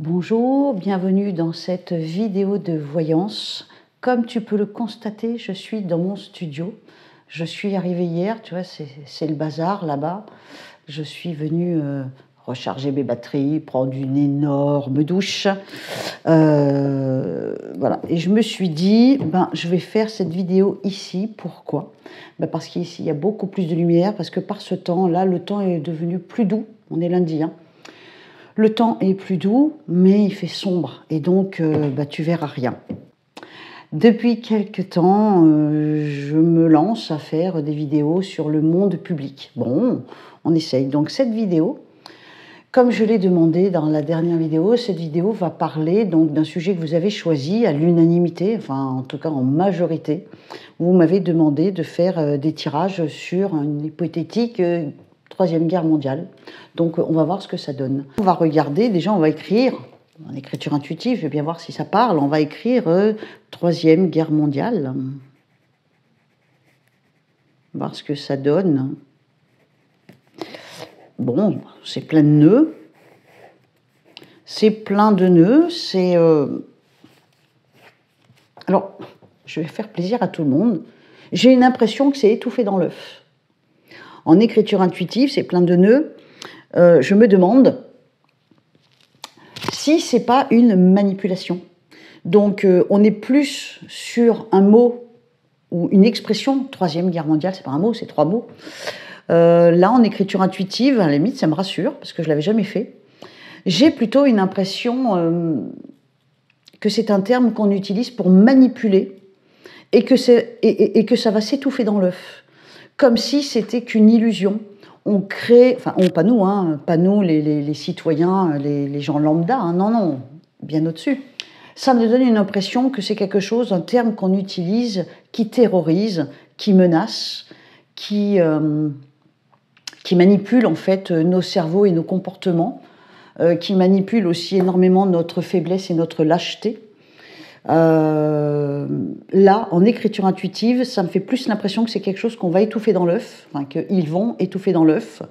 Bonjour, bienvenue dans cette vidéo de voyance. Comme tu peux le constater, je suis dans mon studio. Je suis arrivée hier, tu vois, c'est le bazar là-bas. Je suis venue recharger mes batteries, prendre une énorme douche. Voilà. Et je me suis dit, je vais faire cette vidéo ici. Pourquoi? Parce qu'ici, il y a beaucoup plus de lumière, parce que par ce temps-là, le temps est devenu plus doux. On est lundi, hein. Le temps est plus doux, mais il fait sombre, et donc tu verras rien. Depuis quelque temps, je me lance à faire des vidéos sur le monde public. Bon, on essaye. Donc cette vidéo, comme je l'ai demandé dans la dernière vidéo, cette vidéo va parler donc d'un sujet que vous avez choisi à l'unanimité, enfin en tout cas en majorité. Vous m'avez demandé de faire des tirages sur une hypothétique Troisième Guerre mondiale. Donc on va voir ce que ça donne. On va regarder, déjà on va écrire, en écriture intuitive, je vais bien voir si ça parle, on va écrire Troisième Guerre mondiale. Voir ce que ça donne. Bon, c'est plein de nœuds. C'est plein de nœuds, c'est... Alors, je vais faire plaisir à tout le monde. J'ai une impression que c'est étouffé dans l'œuf. En écriture intuitive, c'est plein de nœuds. Je me demande si c'est pas une manipulation. Donc, on est plus sur un mot ou une expression. Troisième Guerre mondiale, c'est pas un mot, c'est 3 mots. Là, en écriture intuitive, à la limite, ça me rassure parce que je l'avais jamais fait. J'ai plutôt une impression que c'est un terme qu'on utilise pour manipuler et que ça va s'étouffer dans l'œuf, comme si c'était qu'une illusion. On crée, enfin, pas nous, hein, pas nous les citoyens, les gens lambda, hein, non, bien au-dessus. Ça me donne une impression que c'est quelque chose, un terme qu'on utilise, qui terrorise, qui menace, qui manipule en fait nos cerveaux et nos comportements, qui manipule aussi énormément notre faiblesse et notre lâcheté. Là, en écriture intuitive, ça me fait plus l'impression que c'est quelque chose qu'on va étouffer dans l'œuf, enfin, qu'ils vont étouffer dans l'œuf,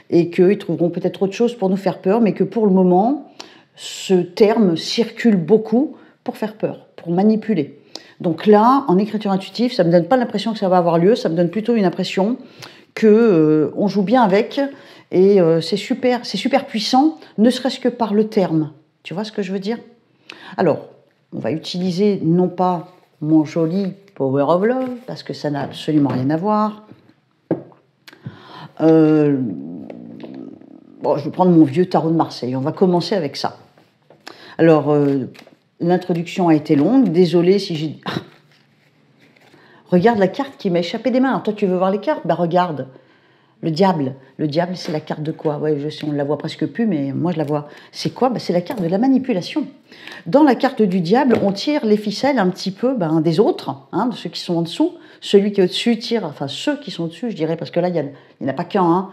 et qu'ils trouveront peut-être autre chose pour nous faire peur, mais que pour le moment, ce terme circule beaucoup pour faire peur, pour manipuler. Donc là, en écriture intuitive, ça ne me donne pas l'impression que ça va avoir lieu, ça me donne plutôt une impression qu'on joue bien avec, et c'est super puissant, ne serait-ce que par le terme. Tu vois ce que je veux dire? Alors, on va utiliser non pas mon joli Power of Love, parce que ça n'a absolument rien à voir. Bon, je vais prendre mon vieux tarot de Marseille. On va commencer avec ça. Alors, l'introduction a été longue. Désolée si j'ai... Ah, regarde la carte qui m'a échappé des mains. Alors, toi, tu veux voir les cartes? Regarde. Le diable. Le diable, c'est la carte de quoi? Ouais, je sais, on ne la voit presque plus, mais moi, je la vois. C'est quoi? C'est la carte de la manipulation. Dans la carte du diable, on tire les ficelles un petit peu des autres, hein, de ceux qui sont en dessous. Celui qui est au-dessus tire, enfin ceux qui sont au-dessus, je dirais, parce que là, il n'y en a pas qu'un. Hein.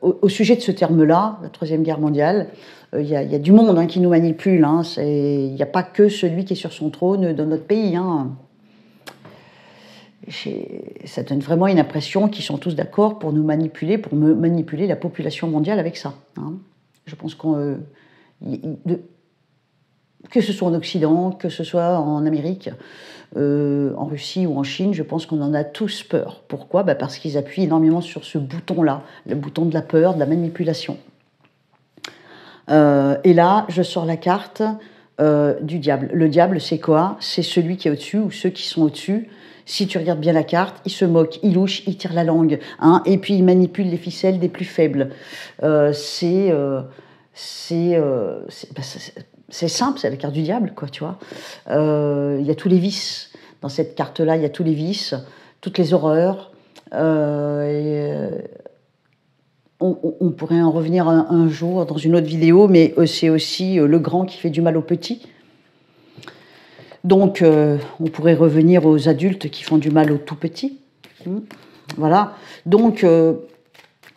Au sujet de ce terme-là, la Troisième Guerre mondiale, il y a du monde qui nous manipule. Hein. Il n'y a pas que celui qui est sur son trône dans notre pays. Hein. Ça donne vraiment une impression qu'ils sont tous d'accord pour nous manipuler, pour manipuler la population mondiale avec ça. Hein. Je pense que ce soit en Occident, que ce soit en Amérique, en Russie ou en Chine, je pense qu'on en a tous peur. Pourquoi? Parce qu'ils appuient énormément sur ce bouton-là, le bouton de la peur, de la manipulation. Et là, je sors la carte du diable. Le diable, c'est quoi? C'est celui qui est au-dessus ou ceux qui sont au-dessus. Si tu regardes bien la carte, il se moque, il louche, il tire la langue, hein, et puis il manipule les ficelles des plus faibles. C'est simple, c'est la carte du diable, quoi, tu vois. Il y a tous les vices. Dans cette carte-là, il y a tous les vices, toutes les horreurs. On pourrait en revenir un jour dans une autre vidéo, mais c'est aussi le grand qui fait du mal au petit. Donc, on pourrait revenir aux adultes qui font du mal aux tout petits. Voilà. Donc,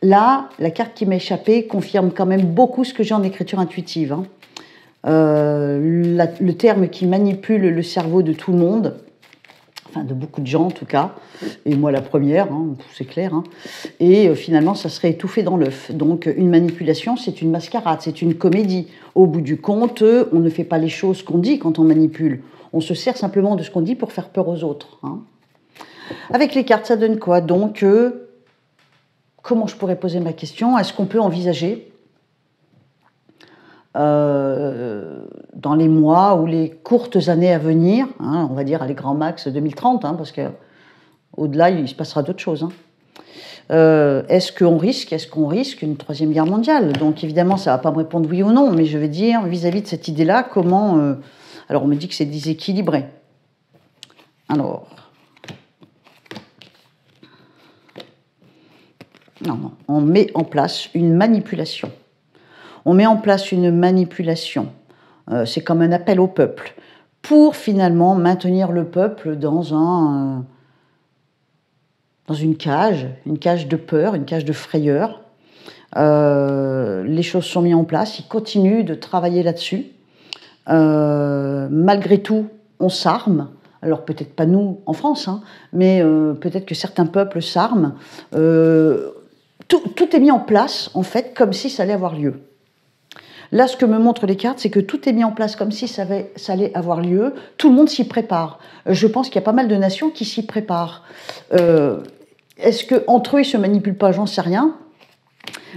là, la carte qui m'a échappé confirme quand même beaucoup ce que j'ai en écriture intuitive. Hein. Le terme qui manipule le cerveau de tout le monde, enfin de beaucoup de gens en tout cas, et moi la première, hein, c'est clair, hein. Et finalement ça serait étouffé dans l'œuf. Donc une manipulation, c'est une mascarade, c'est une comédie. Au bout du compte, on ne fait pas les choses qu'on dit quand on manipule, on se sert simplement de ce qu'on dit pour faire peur aux autres, hein. Avec les cartes, ça donne quoi? Donc, comment je pourrais poser ma question? Est-ce qu'on peut envisager dans les mois ou les courtes années à venir, hein, on va dire à les grands max 2030, hein, parce qu'au-delà, il se passera d'autres choses, hein. Est-ce qu'on risque une troisième guerre mondiale? Donc évidemment, ça ne va pas me répondre oui ou non, mais je vais dire, vis-à-vis de cette idée-là, comment... alors on me dit que c'est déséquilibré. Alors... Non, on met en place une manipulation. On met en place une manipulation. C'est comme un appel au peuple pour finalement maintenir le peuple dans une cage de peur, une cage de frayeur. Les choses sont mises en place, ils continuent de travailler là-dessus. Malgré tout, on s'arme. Alors peut-être pas nous en France, hein, mais peut-être que certains peuples s'arment. Tout est mis en place, en fait, comme si ça allait avoir lieu. Là, ce que me montrent les cartes, c'est que tout est mis en place comme si ça allait avoir lieu. Tout le monde s'y prépare. Je pense qu'il y a pas mal de nations qui s'y préparent. Est-ce qu'entre eux, ils ne se manipulent pas? J'en sais rien.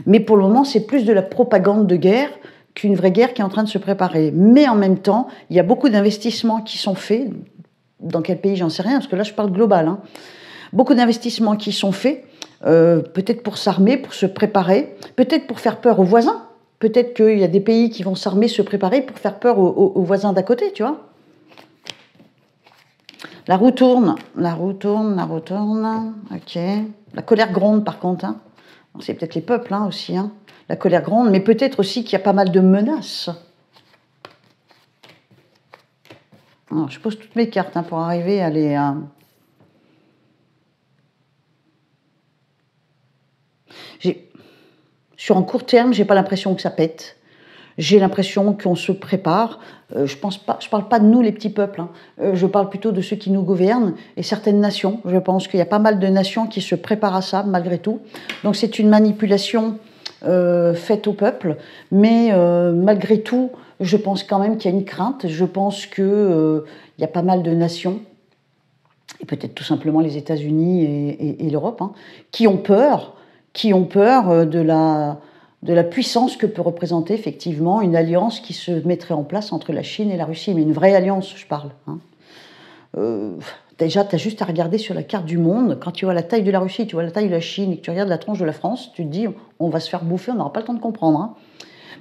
Mais pour le moment, c'est plus de la propagande de guerre qu'une vraie guerre qui est en train de se préparer. Mais en même temps, il y a beaucoup d'investissements qui sont faits. Dans quel pays, j'en sais rien, parce que là, je parle global, hein. Beaucoup d'investissements qui sont faits, peut-être pour s'armer, pour se préparer, peut-être pour faire peur aux voisins. Peut-être qu'il y a des pays qui vont s'armer, se préparer pour faire peur aux voisins d'à côté, tu vois. La roue tourne, ok. La colère gronde, par contre, hein. C'est peut-être les peuples, hein, aussi, hein. La colère gronde, mais peut-être aussi qu'il y a pas mal de menaces. Alors, je pose toutes mes cartes, hein, pour arriver à les... Sur un court terme, j'ai pas l'impression que ça pète. J'ai l'impression qu'on se prépare. Je parle pas de nous, les petits peuples, hein. Je parle plutôt de ceux qui nous gouvernent et certaines nations. Je pense qu'il y a pas mal de nations qui se préparent à ça, malgré tout. Donc c'est une manipulation faite au peuple. Mais malgré tout, je pense quand même qu'il y a une crainte. Je pense qu'il y a pas mal de nations, et peut-être tout simplement les États-Unis et l'Europe, hein, qui ont peur de la puissance que peut représenter effectivement une alliance qui se mettrait en place entre la Chine et la Russie, mais une vraie alliance, je parle, hein. Déjà, tu as juste à regarder sur la carte du monde, quand tu vois la taille de la Russie, tu vois la taille de la Chine, et que tu regardes la tronche de la France, tu te dis, on va se faire bouffer, on n'aura pas le temps de comprendre, hein.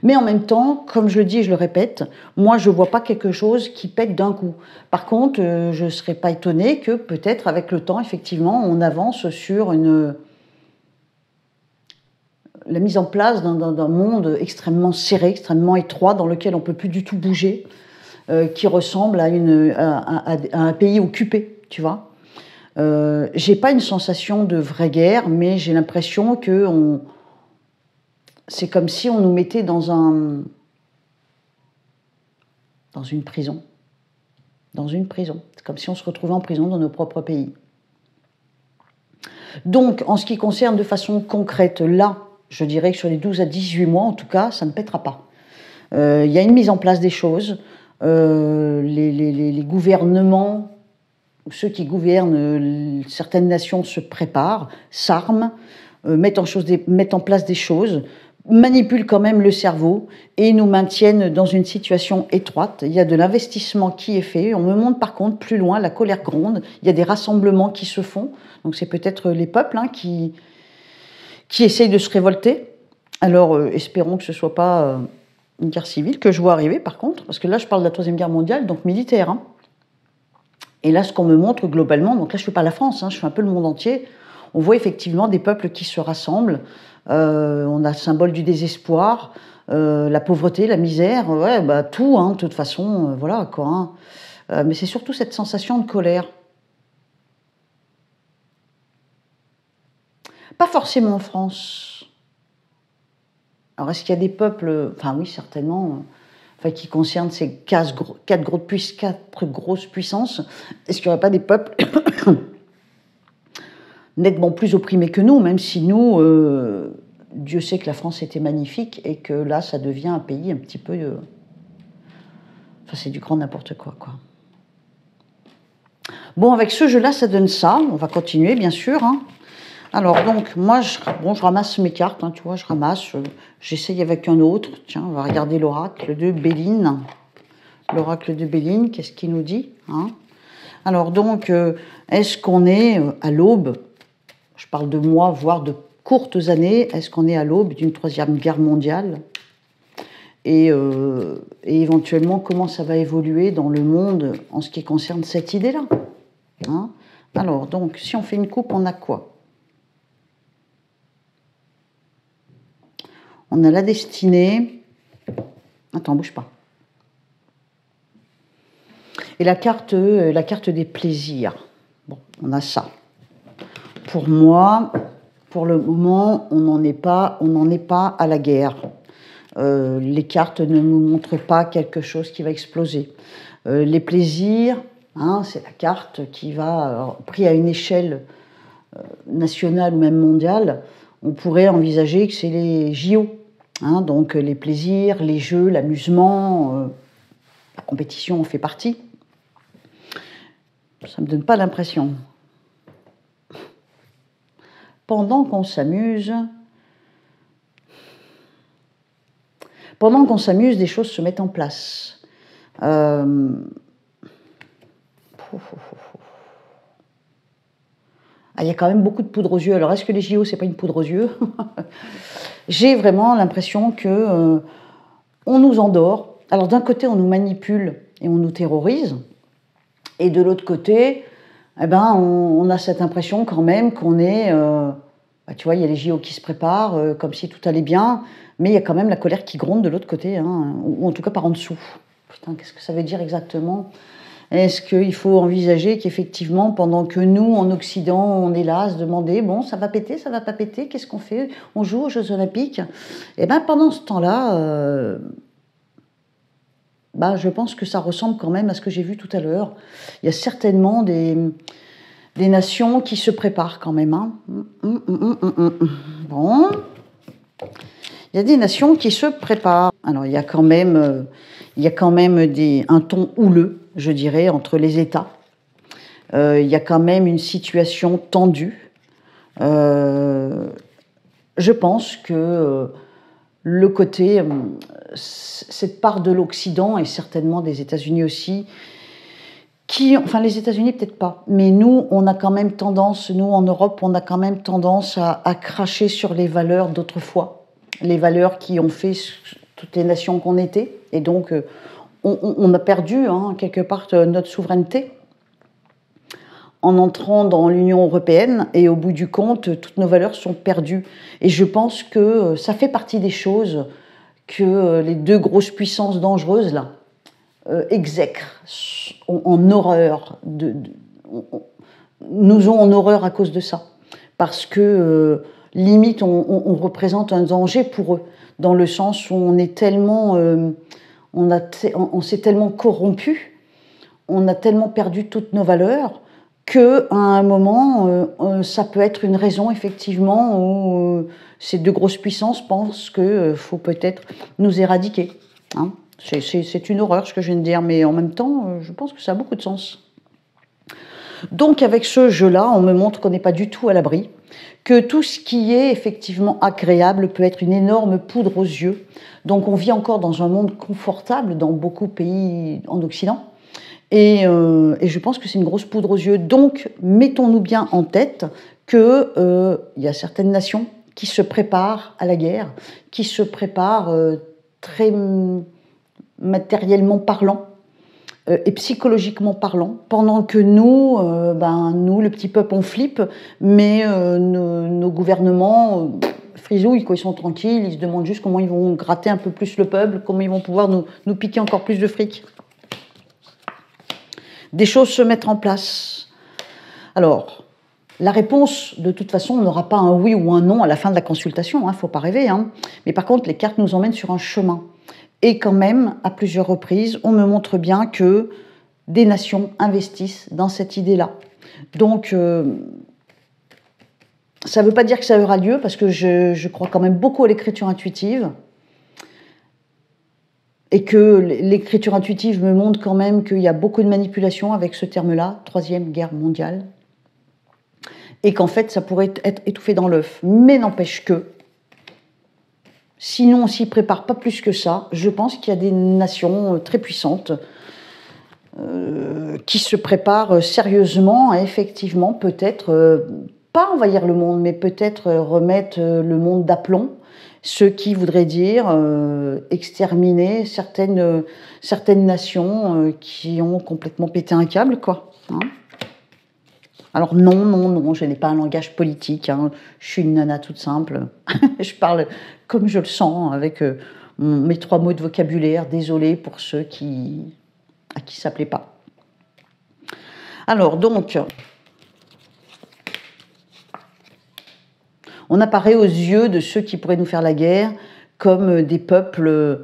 Mais en même temps, comme je le dis et je le répète, moi je ne vois pas quelque chose qui pète d'un coup. Par contre, je ne serais pas étonnée que peut-être avec le temps, effectivement, on avance sur la mise en place d'un monde extrêmement serré, extrêmement étroit, dans lequel on ne peut plus du tout bouger, qui ressemble à un pays occupé, tu vois. J'ai pas une sensation de vraie guerre, mais j'ai l'impression que c'est comme si on nous mettait dans une prison. Dans une prison. C'est comme si on se retrouvait en prison dans nos propres pays. Donc, en ce qui concerne de façon concrète, là, je dirais que sur les 12 à 18 mois, en tout cas, ça ne pètera pas. Il y a une mise en place des choses. Les gouvernements, ceux qui gouvernent certaines nations se préparent, s'arment, mettent en place des choses, manipulent quand même le cerveau et nous maintiennent dans une situation étroite. Il y a de l'investissement qui est fait. On me montre par contre plus loin, la colère gronde. Il y a des rassemblements qui se font. Donc c'est peut-être les peuples, hein, qui essayent de se révolter. Alors espérons que ce ne soit pas une guerre civile que je vois arriver par contre, parce que là je parle de la Troisième Guerre mondiale, donc militaire, hein. Et là ce qu'on me montre globalement, donc là je ne fais pas la France, hein, je fais un peu le monde entier, on voit effectivement des peuples qui se rassemblent. On a le symbole du désespoir, la pauvreté, la misère, ouais, bah, tout, hein, de toute façon, voilà quoi, hein. Mais c'est surtout cette sensation de colère. Pas forcément en France. Alors est-ce qu'il y a des peuples, enfin oui certainement, enfin qui concerne ces quatre grosses puissances, est-ce qu'il n'y aurait pas des peuples nettement plus opprimés que nous, même si nous, Dieu sait que la France était magnifique et que là, ça devient un pays un petit peu... Enfin, c'est du grand n'importe quoi, quoi. Bon, avec ce jeu-là, ça donne ça. On va continuer, bien sûr. Hein. Alors, donc, moi, je ramasse mes cartes, hein, tu vois, je ramasse. J'essaye avec un autre. Tiens, on va regarder l'oracle de Béline. L'oracle de Béline, qu'est-ce qu'il nous dit hein? Alors, donc, est-ce qu'on est à l'aube, je parle de mois, voire de courtes années, est-ce qu'on est à l'aube d'une troisième guerre mondiale et éventuellement, comment ça va évoluer dans le monde en ce qui concerne cette idée-là hein? Alors, donc, si on fait une coupe, on a quoi? On a la destinée. Attends, bouge pas. Et la carte des plaisirs. Bon, on a ça. Pour moi, pour le moment, on n'en est pas à la guerre. Les cartes ne nous montrent pas quelque chose qui va exploser. Les plaisirs, hein, c'est la carte qui va, pris à une échelle nationale ou même mondiale, on pourrait envisager que c'est les JO. Hein, donc les plaisirs, les jeux, l'amusement, la compétition en fait partie. Ça ne me donne pas l'impression. Pendant qu'on s'amuse, des choses se mettent en place. Il y a quand même beaucoup de poudre aux yeux. Alors, est-ce que les JO, c'est pas une poudre aux yeux? J'ai vraiment l'impression que on nous endort. Alors, d'un côté, on nous manipule et on nous terrorise. Et de l'autre côté, eh ben, on a cette impression quand même qu'on est... tu vois, il y a les JO qui se préparent, comme si tout allait bien, mais il y a quand même la colère qui gronde de l'autre côté, hein, ou en tout cas par en dessous. Putain, qu'est-ce que ça veut dire exactement? Est-ce qu'il faut envisager qu'effectivement, pendant que nous, en Occident, on est là à se demander, bon, ça va péter, ça va pas péter, qu'est-ce qu'on fait? On joue aux Jeux Olympiques? Et bien, pendant ce temps-là... je pense que ça ressemble quand même à ce que j'ai vu tout à l'heure. Il y a certainement des nations qui se préparent quand même. Hein. Bon. Il y a des nations qui se préparent. Alors, il y a quand même un ton houleux, je dirais, entre les États. Il y a quand même une situation tendue. Je pense que... le côté, cette part de l'Occident et certainement des États-Unis aussi, enfin les États-Unis peut-être pas, mais nous, on a quand même tendance, nous en Europe, on a quand même tendance à cracher sur les valeurs d'autrefois, les valeurs qui ont fait toutes les nations qu'on était, et donc on a perdu quelque part notre souveraineté en entrant dans l'Union européenne, et au bout du compte, toutes nos valeurs sont perdues. Et je pense que ça fait partie des choses que les deux grosses puissances dangereuses, là, exècrent, ont en horreur, nous ont en horreur à cause de ça. Parce que, limite, on représente un danger pour eux, dans le sens où on est tellement... on s'est tellement corrompu, on a tellement perdu toutes nos valeurs, qu'à un moment, ça peut être une raison, effectivement, où ces deux grosses puissances pensent qu'il faut peut-être nous éradiquer. Hein. C'est une horreur, ce que je viens de dire, mais en même temps, je pense que ça a beaucoup de sens. Donc, avec ce jeu-là, on me montre qu'on n'est pas du tout à l'abri, que tout ce qui est effectivement agréable peut être une énorme poudre aux yeux. Donc, on vit encore dans un monde confortable dans beaucoup de pays en Occident, et je pense que c'est une grosse poudre aux yeux. Donc, mettons-nous bien en tête qu'il y a certaines nations qui se préparent à la guerre, qui se préparent très matériellement parlant et psychologiquement parlant, pendant que nous, nous, le petit peuple, on flippe, mais nos gouvernements frisouillent, quoi, ils sont tranquilles, ils se demandent juste comment ils vont gratter un peu plus le peuple, comment ils vont pouvoir nous piquer encore plus de fric. Des choses se mettent en place. Alors, la réponse, de toute façon, on n'aura pas un oui ou un non à la fin de la consultation, faut pas rêver. Mais par contre, les cartes nous emmènent sur un chemin. Et quand même, à plusieurs reprises, on me montre bien que des nations investissent dans cette idée-là. Donc, ça ne veut pas dire que ça aura lieu, parce que je crois quand même beaucoup à l'écriture intuitive. Et que l'écriture intuitive me montre quand même qu'il y a beaucoup de manipulation avec ce terme-là, Troisième Guerre mondiale. Et qu'en fait, ça pourrait être étouffé dans l'œuf. Mais n'empêche que, sinon on s'y prépare pas plus que ça, je pense qu'il y a des nations très puissantes qui se préparent sérieusement à effectivement peut-être, pas envahir le monde, mais peut-être remettre le monde d'aplomb, ce qui voudrait dire exterminer certaines nations qui ont complètement pété un câble, quoi. Hein. Alors non, je n'ai pas un langage politique, hein. Je suis une nana toute simple, je parle comme je le sens, avec mes 3 mots de vocabulaire, désolé pour ceux à qui ça ne plaît pas. Alors donc, on apparaît aux yeux de ceux qui pourraient nous faire la guerre comme des peuples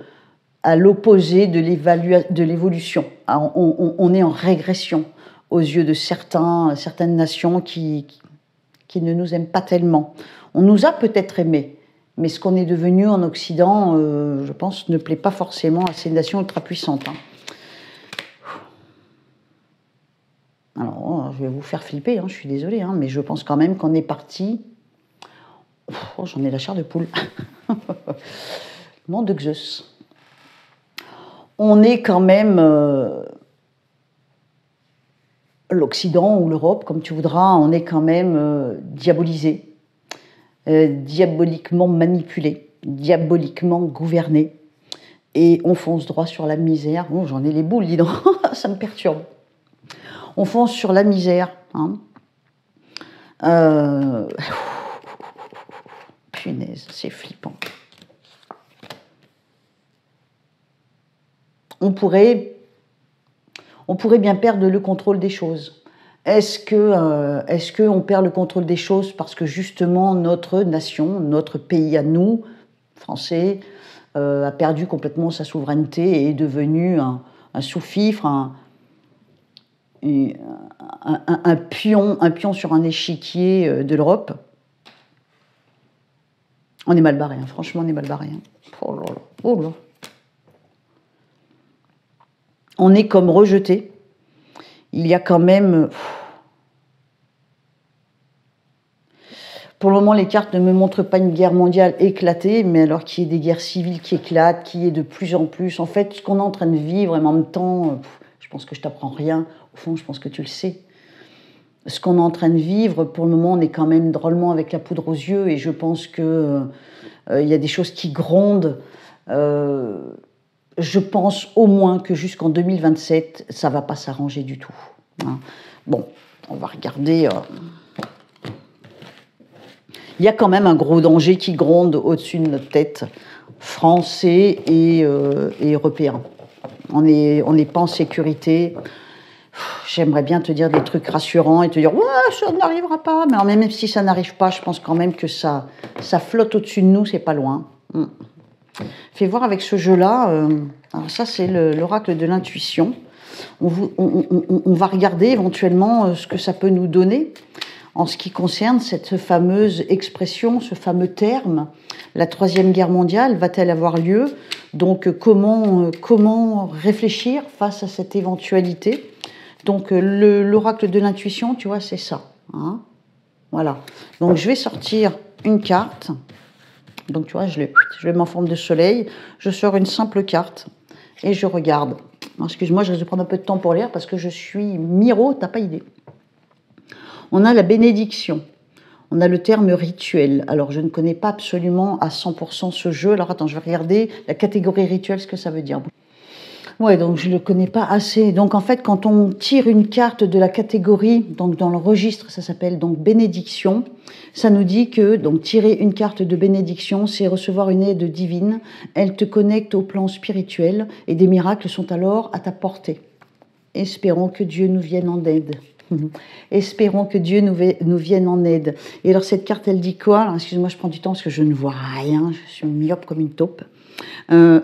à l'opposé de l'évolution. On est en régression aux yeux de certaines nations qui ne nous aiment pas tellement. On nous a peut-être aimés, mais ce qu'on est devenu en Occident, je pense, ne plaît pas forcément à ces nations ultra-puissantes. Hein. Alors, je vais vous faire flipper, hein, je suis désolée, hein, mais je pense quand même qu'on est parti... Oh, j'en ai la chair de poule. Nom de Zeus. On est quand même... l'Occident ou l'Europe, comme tu voudras, on est quand même diabolisé, diaboliquement manipulé, diaboliquement gouverné, et on fonce droit sur la misère. Oh, j'en ai les boules, dis donc, ça me perturbe. On fonce sur la misère. Hein. Punaise, c'est flippant. On pourrait bien perdre le contrôle des choses. Est-ce qu'on perd le contrôle des choses parce que justement notre nation, notre pays à nous, Français, a perdu complètement sa souveraineté et est devenu un sous-fifre, un pion sur un échiquier de l'Europe? On est mal barré, hein. Franchement, on est mal barré. Hein. Oh là là, oh là. On est comme rejeté. Il y a quand même... Pour le moment, les cartes ne me montrent pas une guerre mondiale éclatée, mais alors qu'il y ait des guerres civiles qui éclatent, qu'il y ait de plus en plus... En fait, ce qu'on est en train de vivre, et en même temps, je pense que je t'apprends rien. Au fond, je pense que tu le sais. Ce qu'on est en train de vivre, pour le moment, on est quand même drôlement avec la poudre aux yeux, et je pense qu'il y a des choses qui grondent. Je pense au moins que jusqu'en 2027, ça ne va pas s'arranger du tout. Hein. Bon, on va regarder. Il y a quand même un gros danger qui gronde au-dessus de notre tête, français et européens. On n'est pas en sécurité. J'aimerais bien te dire des trucs rassurants et te dire « Ouais, ça n'arrivera pas ». Mais même si ça n'arrive pas, je pense quand même que ça flotte au-dessus de nous, c'est pas loin. Fais voir avec ce jeu-là. Alors ça, c'est l'oracle de l'intuition. On va regarder éventuellement ce que ça peut nous donner en ce qui concerne cette fameuse expression, ce fameux terme. La Troisième Guerre mondiale va-t-elle avoir lieu? Donc, comment réfléchir face à cette éventualité? Donc, l'oracle de l'intuition, tu vois, c'est ça. Hein, voilà. Donc, je vais sortir une carte. Donc, tu vois, je le mets en forme de soleil. Je sors une simple carte et je regarde. Excuse-moi, je risque de prendre un peu de temps pour lire parce que je suis Miro, t'as pas idée. On a la bénédiction. On a le terme rituel. Alors, je ne connais pas absolument à 100% ce jeu. Alors, attends, je vais regarder la catégorie rituel, ce que ça veut dire. Ouais, donc je ne le connais pas assez. Donc en fait, quand on tire une carte de la catégorie, donc dans le registre, ça s'appelle donc bénédiction, ça nous dit que donc tirer une carte de bénédiction, c'est recevoir une aide divine. Elle te connecte au plan spirituel et des miracles sont alors à ta portée. Espérons que Dieu nous vienne en aide. Espérons que Dieu nous vienne en aide. Et alors cette carte, elle dit quoi? Excuse-moi, je prends du temps parce que je ne vois rien, je suis myope comme une taupe.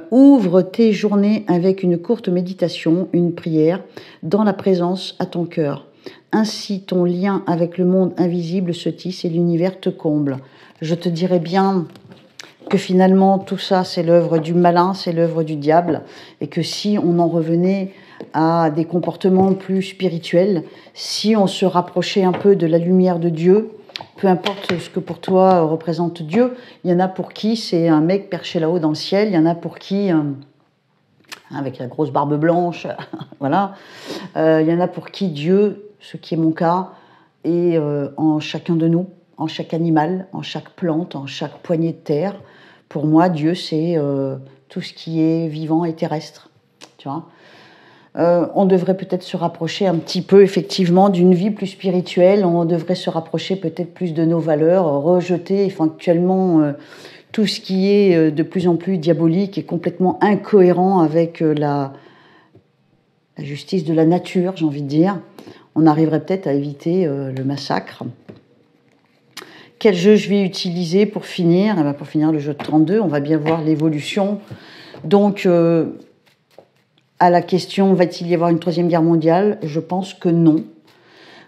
Ouvre tes journées avec une courte méditation, une prière, dans la présence à ton cœur. Ainsi, ton lien avec le monde invisible se tisse et l'univers te comble. Je te dirais bien que finalement, tout ça, c'est l'œuvre du malin, c'est l'œuvre du diable, et que si on en revenait à des comportements plus spirituels, si on se rapprochait un peu de la lumière de Dieu, peu importe ce que pour toi représente Dieu, il y en a pour qui c'est un mec perché là-haut dans le ciel, il y en a pour qui, avec la grosse barbe blanche, voilà, il y en a pour qui Dieu, ce qui est mon cas, est en chacun de nous, en chaque animal, en chaque plante, en chaque poignée de terre. Pour moi, Dieu, c'est tout ce qui est vivant et terrestre, tu vois. On devrait peut-être se rapprocher un petit peu, effectivement, d'une vie plus spirituelle. On devrait se rapprocher peut-être plus de nos valeurs, rejeter éventuellement tout ce qui est de plus en plus diabolique et complètement incohérent avec la justice de la nature, j'ai envie de dire. On arriverait peut-être à éviter le massacre. Quel jeu je vais utiliser pour finir? Eh bien, pour finir le jeu de 32, on va bien voir l'évolution. Donc, à la question, va-t-il y avoir une troisième guerre mondiale? Je pense que non.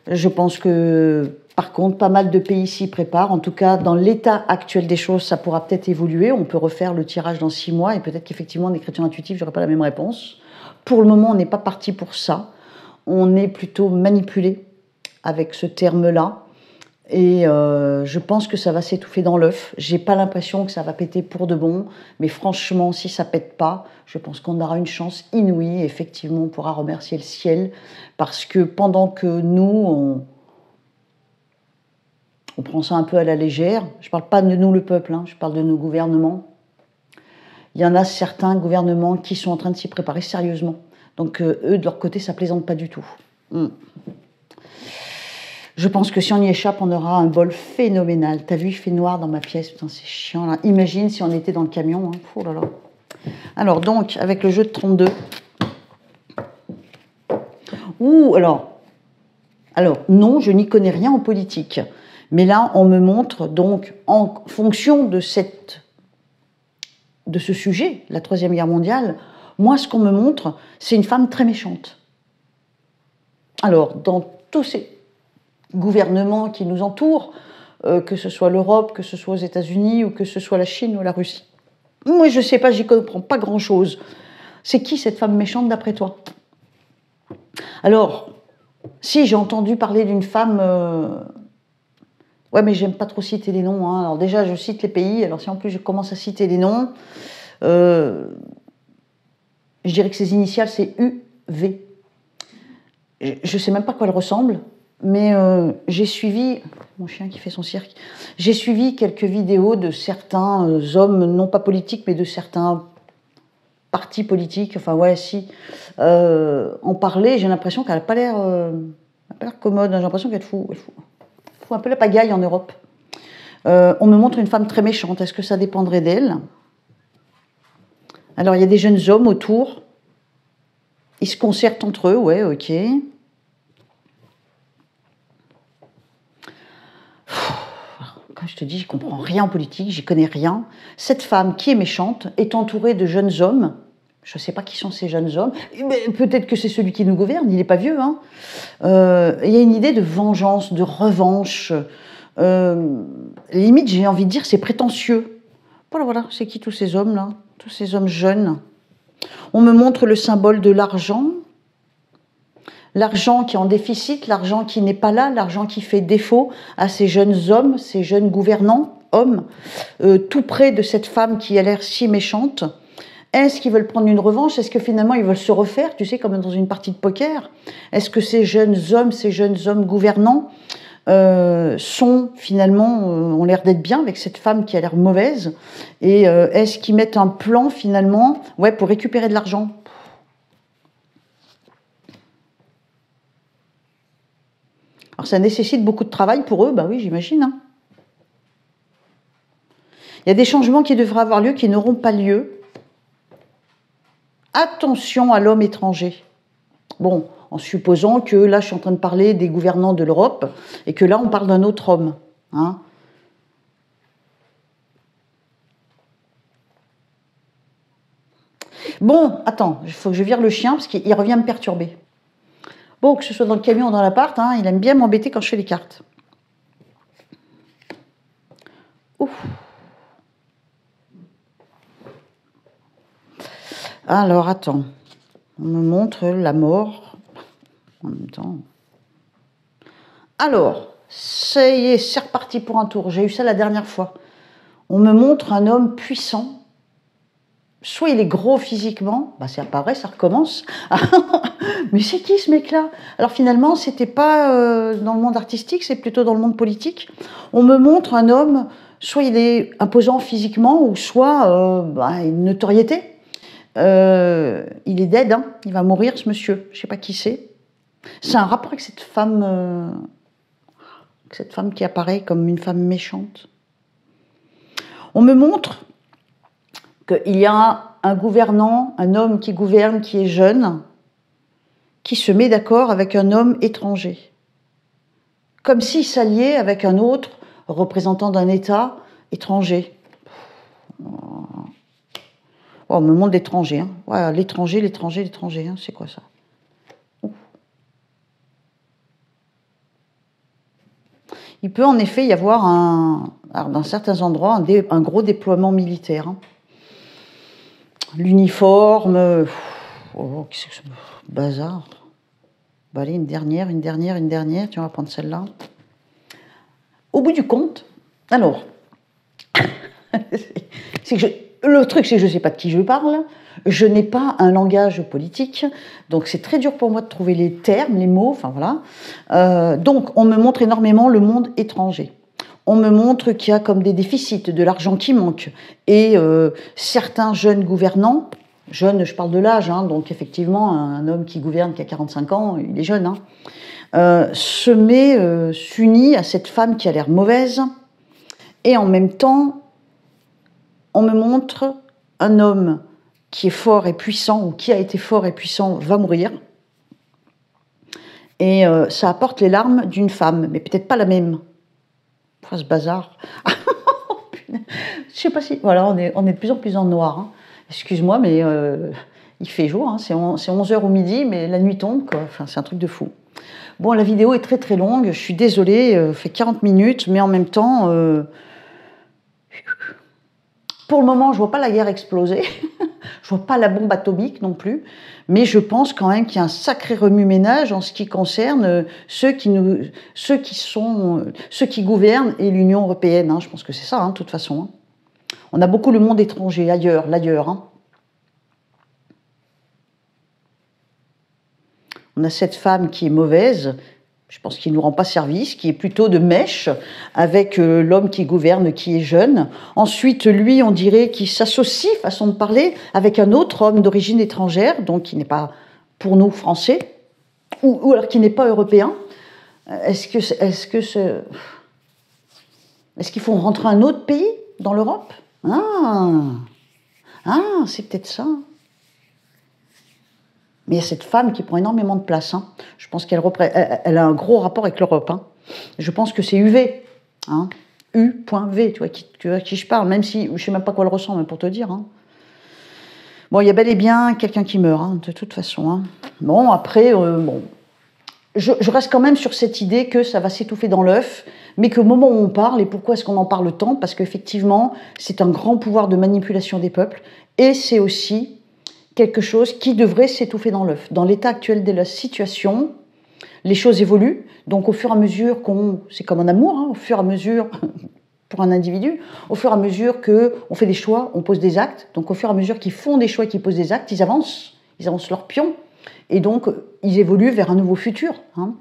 Je pense que, par contre, pas mal de pays s'y préparent. En tout cas, dans l'état actuel des choses, ça pourra peut-être évoluer. On peut refaire le tirage dans 6 mois et peut-être qu'effectivement, en écriture intuitive, je n'aurai pas la même réponse. Pour le moment, on n'est pas parti pour ça. On est plutôt manipulé avec ce terme-là. Et je pense que ça va s'étouffer dans l'œuf. J'ai pas l'impression que ça va péter pour de bon, mais franchement, si ça pète pas, je pense qu'on aura une chance inouïe. Effectivement, on pourra remercier le ciel, parce que pendant que nous, on prend ça un peu à la légère, je parle pas de nous le peuple, hein, je parle de nos gouvernements. Il y en a certains gouvernements qui sont en train de s'y préparer sérieusement. Donc eux, de leur côté, ça plaisante pas du tout. Je pense que si on y échappe, on aura un bol phénoménal. T'as vu, il fait noir dans ma pièce, putain, c'est chiant là. Imagine si on était dans le camion. Hein. Oh là là. Alors donc, avec le jeu de 32. Alors non, je n'y connais rien en politique. Mais là, on me montre donc, en fonction de ce sujet, la Troisième Guerre mondiale, moi, ce qu'on me montre, c'est une femme très méchante. Alors, dans tous ces gouvernements qui nous entourent, que ce soit l'Europe, que ce soit aux États-Unis, ou que ce soit la Chine ou la Russie. Moi, je ne sais pas, j'y comprends pas grand-chose. C'est qui cette femme méchante d'après toi? Alors, si j'ai entendu parler d'une femme... Ouais, mais j'aime pas trop citer les noms. Hein. Alors déjà, je cite les pays, alors si en plus je commence à citer les noms, je dirais que ses initiales, c'est UV. Je ne sais même pas à quoi elle ressemble. Mais j'ai suivi, mon chien qui fait son cirque, j'ai suivi quelques vidéos de certains hommes, non pas politiques, mais de certains partis politiques, enfin ouais, si, en parler, j'ai l'impression qu'elle n'a pas l'air commode, j'ai l'impression qu'elle fout un peu la pagaille en Europe. On me montre une femme très méchante, est-ce que ça dépendrait d'elle? Alors il y a des jeunes hommes autour, ils se concertent entre eux, ouais, ok. Comme je te dis, je ne comprends rien en politique, j'y connais rien. Cette femme qui est méchante est entourée de jeunes hommes. Je ne sais pas qui sont ces jeunes hommes. Peut-être que c'est celui qui nous gouverne, il n'est pas vieux. Hein. Il y a une idée de vengeance, de revanche. Limite, j'ai envie de dire, c'est prétentieux. Voilà, c'est qui tous ces hommes-là? Tous ces hommes jeunes. On me montre le symbole de l'argent. L'argent qui est en déficit, l'argent qui n'est pas là, l'argent qui fait défaut à ces jeunes hommes, ces jeunes gouvernants, hommes, tout près de cette femme qui a l'air si méchante. Est-ce qu'ils veulent prendre une revanche? Est-ce que finalement ils veulent se refaire, tu sais, comme dans une partie de poker? Est-ce que ces jeunes hommes gouvernants sont finalement, ont l'air d'être bien avec cette femme qui a l'air mauvaise? Et est-ce qu'ils mettent un plan finalement, ouais, pour récupérer de l'argent? Alors ça nécessite beaucoup de travail pour eux, bah oui, j'imagine. Hein. Il y a des changements qui devraient avoir lieu, qui n'auront pas lieu. Attention à l'homme étranger. Bon, en supposant que là, je suis en train de parler des gouvernants de l'Europe, et que là, on parle d'un autre homme. Hein. Bon, attends, il faut que je vire le chien, parce qu'il revient me perturber. Bon, que ce soit dans le camion ou dans l'appart, hein, il aime bien m'embêter quand je fais les cartes. Ouf. Alors, attends. On me montre la mort en même temps. Alors, ça y est, c'est reparti pour un tour. J'ai eu ça la dernière fois. On me montre un homme puissant. Soit il est gros physiquement, bah c'est apparaît, ça recommence. Mais c'est qui ce mec-là? Alors finalement, c'était pas dans le monde artistique, c'est plutôt dans le monde politique. On me montre un homme, soit il est imposant physiquement, ou soit une notoriété. Il est dead, hein, il va mourir ce monsieur, je sais pas qui c'est. C'est un rapport avec cette femme qui apparaît comme une femme méchante. On me montre qu'il y a un gouvernant, un homme qui gouverne, qui est jeune, qui se met d'accord avec un homme étranger. Comme s'il s'alliait avec un autre représentant d'un État étranger. Oh, on me montre l'étranger. Hein. Ouais, l'étranger, hein. C'est quoi ça? Il peut en effet y avoir, dans certains endroits, un gros déploiement militaire. Hein. L'uniforme, oh, qu'est-ce que c'est? Bazar. Bah, allez, une dernière, tu vas prendre celle-là. Au bout du compte, alors, le truc c'est que je ne sais pas de qui je parle, je n'ai pas un langage politique, donc c'est très dur pour moi de trouver les termes, les mots, enfin voilà. Donc on me montre énormément le monde étranger. On me montre qu'il y a comme des déficits, de l'argent qui manque. Et certains jeunes gouvernants, jeunes, je parle de l'âge, hein, donc effectivement, un homme qui gouverne qui a 45 ans, il est jeune, hein, s'unit à cette femme qui a l'air mauvaise. Et en même temps, on me montre un homme qui est fort et puissant, ou qui a été fort et puissant, va mourir. Et ça apporte les larmes d'une femme, mais peut-être pas la même. Enfin, ce bazar. Je sais pas si... Voilà, on est de plus en plus en noir. Hein. Excuse-moi, mais il fait jour. Hein. C'est 11h au midi, mais la nuit tombe, quoi. Enfin, c'est un truc de fou. Bon, la vidéo est très très longue. Je suis désolée, fait 40 minutes, mais en même temps... Pour le moment, je ne vois pas la guerre exploser. Je ne vois pas la bombe atomique non plus. Mais je pense quand même qu'il y a un sacré remue-ménage en ce qui concerne ceux qui gouvernent et l'Union européenne. Hein. Je pense que c'est ça, hein, de toute façon. Hein. On a beaucoup le monde étranger, l'ailleurs. Hein. On a cette femme qui est mauvaise, je pense qu'il ne nous rend pas service, qui est plutôt de mèche avec l'homme qui gouverne, qui est jeune. Ensuite, lui, on dirait qu'il s'associe, façon de parler, avec un autre homme d'origine étrangère, donc qui n'est pas pour nous français, ou alors qui n'est pas européen. Est-ce qu'il faut rentrer un autre pays dans l'Europe? C'est peut-être ça. Mais il y a cette femme qui prend énormément de place. Hein. Je pense qu'elle a un gros rapport avec l'Europe. Hein. Je pense que c'est UV. Hein. U.V, tu vois qui je parle, même si je ne sais même pas quoi elle ressemble, pour te dire. Hein. Bon, il y a bel et bien quelqu'un qui meurt, hein, de toute façon. Hein. Bon, après, je reste quand même sur cette idée que ça va s'étouffer dans l'œuf, mais qu'au moment où on parle, et pourquoi est-ce qu'on en parle tant? Parce qu'effectivement, c'est un grand pouvoir de manipulation des peuples, et c'est aussi quelque chose qui devrait s'étouffer dans l'œuf. Dans l'état actuel de la situation, les choses évoluent, donc au fur et à mesure c'est comme en amour, hein, au fur et à mesure, pour un individu, au fur et à mesure qu'on fait des choix, on pose des actes, donc au fur et à mesure qu'ils font des choix, qu'ils posent des actes, ils avancent leur pion, et donc ils évoluent vers un nouveau futur. Hein.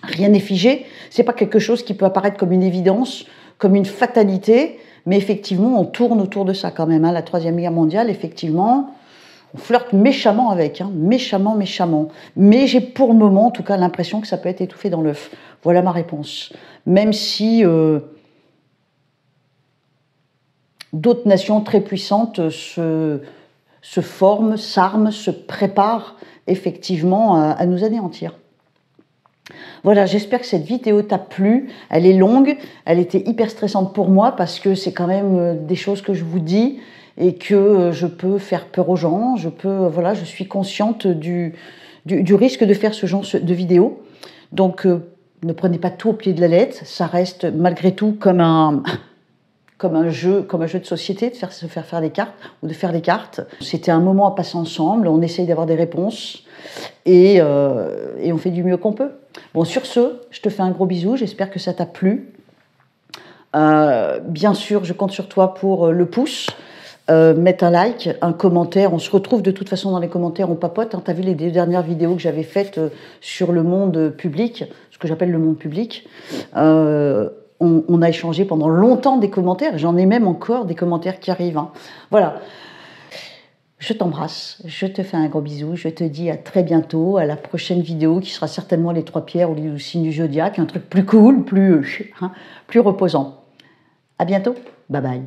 Rien n'est figé, c'est pas quelque chose qui peut apparaître comme une évidence, comme une fatalité, mais effectivement on tourne autour de ça quand même. Hein. La Troisième Guerre mondiale, effectivement, on flirte méchamment avec, hein, méchamment. Mais j'ai pour le moment, en tout cas, l'impression que ça peut être étouffé dans l'œuf. Voilà ma réponse. Même si d'autres nations très puissantes se se forment, s'arment, se préparent effectivement à nous anéantir. Voilà, j'espère que cette vidéo t'a plu. Elle est longue, elle était hyper stressante pour moi parce que c'est quand même des choses que je vous dis et que je peux faire peur aux gens. Voilà, je suis consciente du risque de faire ce genre de vidéo. Donc, ne prenez pas tout au pied de la lettre. Ça reste malgré tout comme un jeu de société, de se faire des cartes ou de faire des cartes. C'était un moment à passer ensemble. On essaye d'avoir des réponses et on fait du mieux qu'on peut. Bon, sur ce, je te fais un gros bisou. J'espère que ça t'a plu. Bien sûr, je compte sur toi pour le pouce. Mettre un like, un commentaire. On se retrouve de toute façon dans les commentaires, on papote. Hein. Tu as vu les deux dernières vidéos que j'avais faites sur le monde public, ce que j'appelle le monde public. On a échangé pendant longtemps des commentaires. J'en ai même encore des commentaires qui arrivent. Hein. Voilà. Je t'embrasse, je te fais un gros bisou, je te dis à très bientôt, à la prochaine vidéo qui sera certainement les 3 pierres ou les signes du zodiaque, un truc plus cool, plus reposant. À bientôt, bye bye.